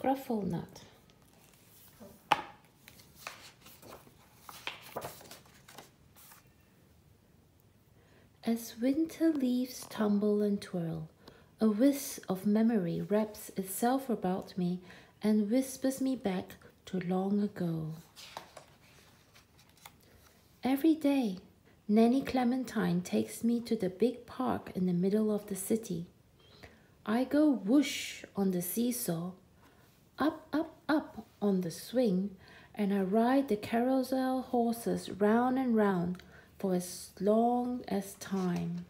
Scruffle-Nut. As winter leaves tumble and twirl, a wisp of memory wraps itself about me and whispers me back to long ago. Every day, Nanny Clementine takes me to the big park in the middle of the city. I go whoosh on the seesaw, up, up, up on the swing, and I ride the carousel horses round and round for as long as time.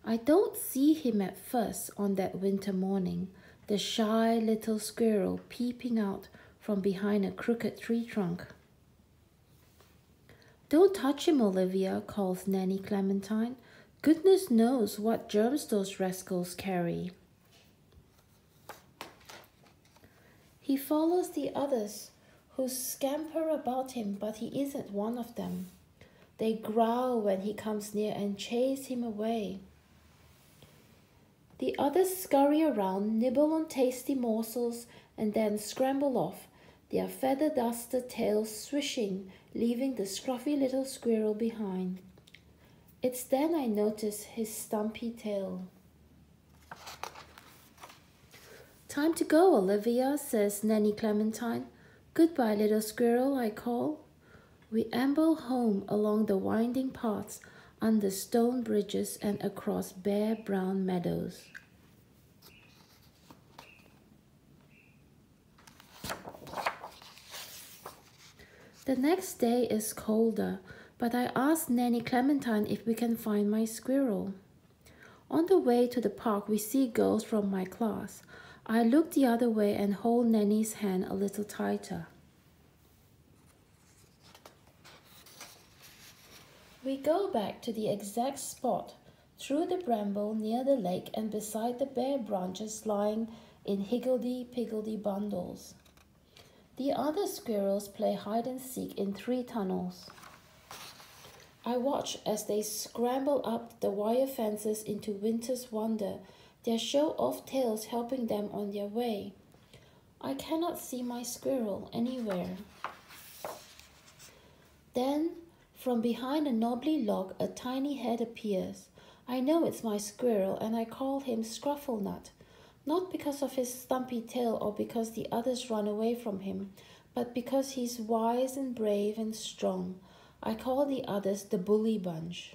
I don't see him at first on that winter morning, the shy little squirrel peeping out from behind a crooked tree trunk. "Don't touch him, Olivia," calls Nanny Clementine. "Goodness knows what germs those rascals carry." He follows the others, who scamper about him, but he isn't one of them. They growl when he comes near and chase him away. The others scurry around, nibble on tasty morsels, and then scramble off, their feather-dusted tails swishing, leaving the scruffy little squirrel behind. It's then I notice his stumpy tail. "Time to go, Olivia," says Nanny Clementine. "Goodbye, little squirrel," I call. We amble home along the winding paths, under stone bridges and across bare brown meadows. The next day is colder, but I ask Nanny Clementine if we can find my squirrel. On the way to the park, we see girls from my class. I look the other way and hold Nanny's hand a little tighter. We go back to the exact spot, through the bramble near the lake and beside the bare branches lying in higgledy-piggledy bundles. The other squirrels play hide-and-seek in 3 tunnels. I watch as they scramble up the wire fences into winter's wonder, their show-off tails helping them on their way. I cannot see my squirrel anywhere. Then, from behind a knobbly log, a tiny head appears. I know it's my squirrel, and I call him Scruffle-Nut, not because of his stumpy tail or because the others run away from him, but because he's wise and brave and strong. I call the others the bully bunch.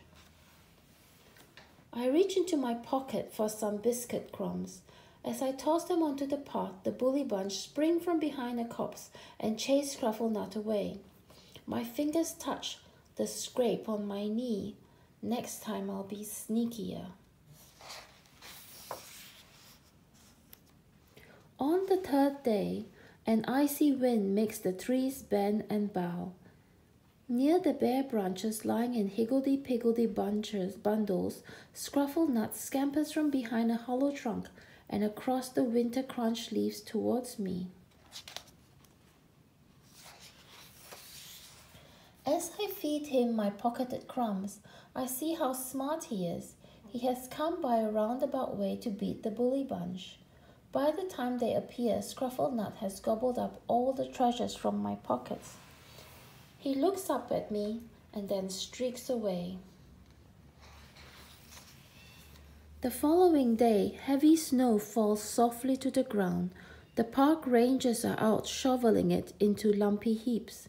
I reach into my pocket for some biscuit crumbs. As I toss them onto the path, the bully bunch spring from behind a copse and chase Scruffle-Nut away. My fingers touch the scrape on my knee. Next time I'll be sneakier. On the 3rd day, an icy wind makes the trees bend and bow. Near the bare branches lying in higgledy-piggledy bundles, Scruffle-Nut scampers from behind a hollow trunk and across the winter-crunched leaves towards me. As I feed him my pocketed crumbs, I see how smart he is. He has come by a roundabout way to beat the bully bunch. By the time they appear, Scruffle-Nut has gobbled up all the treasures from my pockets. He looks up at me and then streaks away. The following day, heavy snow falls softly to the ground. The park rangers are out shoveling it into lumpy heaps.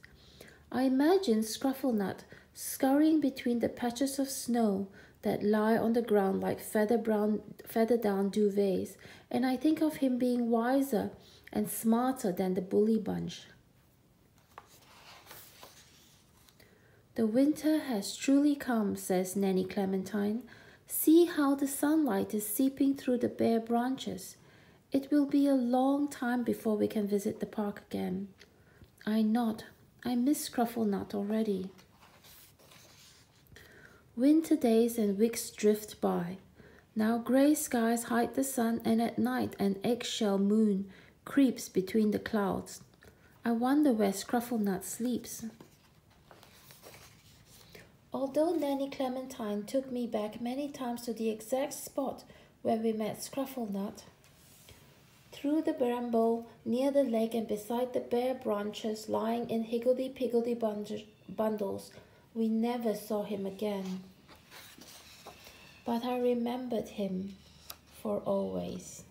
I imagine Scruffle-Nut scurrying between the patches of snow that lie on the ground like feather-down duvets, and I think of him being wiser and smarter than the bully bunch. "The winter has truly come," says Nanny Clementine. "See how the sunlight is seeping through the bare branches. It will be a long time before we can visit the park again." I nod. I miss Scruffle-Nut already. Winter days and weeks drift by. Now grey skies hide the sun, and at night an eggshell moon creeps between the clouds. I wonder where Scruffle-Nut sleeps. Although Nanny Clementine took me back many times to the exact spot where we met Scruffle-Nut, through the bramble near the lake and beside the bare branches lying in higgledy-piggledy bundles. We never saw him again. But I remembered him for always.